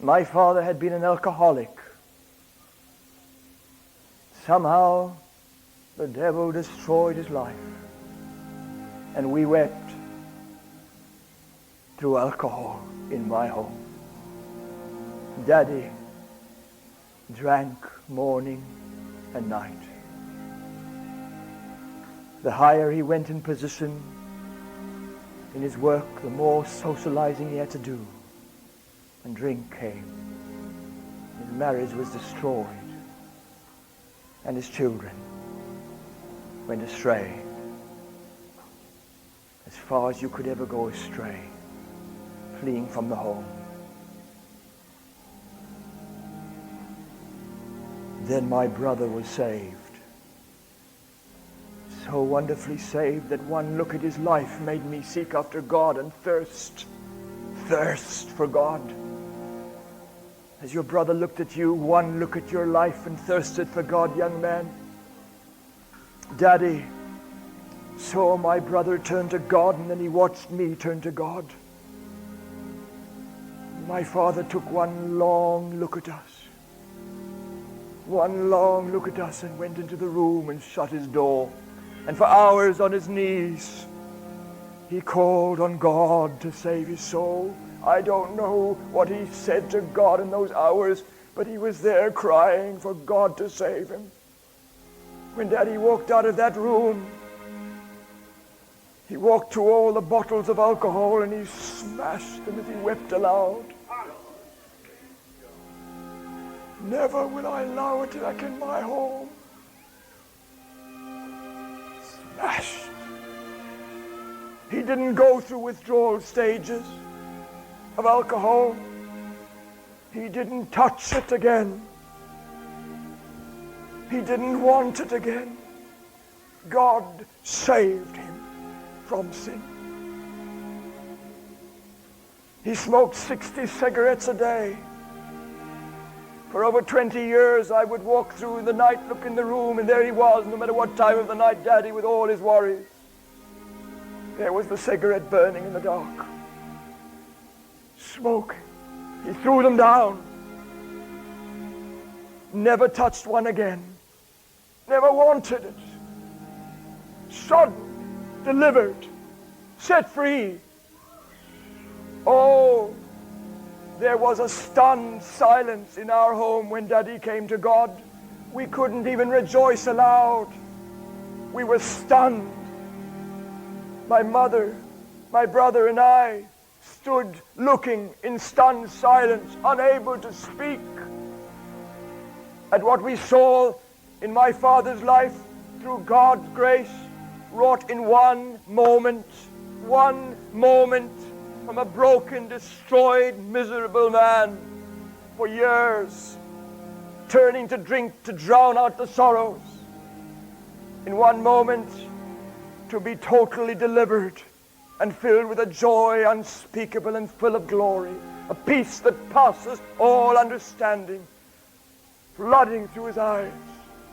My father had been an alcoholic. Somehow the devil destroyed his life, and we wept through alcohol in my home. Daddy drank morning and night. The higher he went in position in his work, the more socializing he had to do. And drink came. His marriage was destroyed. And his children went astray. As far as you could ever go astray, fleeing from the home. Then my brother was saved. So wonderfully saved that one look at his life made me seek after God and thirst for God. As your brother looked at you, one look at your life and thirsted for God, young man. Daddy saw my brother turn to God, and then he watched me turn to God. My father took one long look at us. One long look at us and went into the room and shut his door. And for hours on his knees, he called on God to save his soul. I don't know what he said to God in those hours, but he was there crying for God to save him. When Daddy walked out of that room, he walked to all the bottles of alcohol and he smashed them as he wept aloud. Never will I allow it back in my home. Smashed. He didn't go through withdrawal stages of alcohol. He didn't touch it again. He didn't want it again. God saved him from sin. He smoked 60 cigarettes a day. For over 20 years, I would walk through the night, look in the room, and there he was, no matter what time of the night, Daddy, with all his worries. There was the cigarette burning in the dark. Smoking. He threw them down. Never touched one again. Never wanted it. Sodden, delivered, set free. Oh, there was a stunned silence in our home when Daddy came to God. We couldn't even rejoice aloud. We were stunned. My mother, my brother, and I stood looking in stunned silence, unable to speak at what we saw in my father's life through God's grace, wrought in one moment from a broken, destroyed, miserable man for years, turning to drink to drown out the sorrows. In one moment, to be totally delivered and filled with a joy unspeakable and full of glory, a peace that passes all understanding, flooding through his eyes.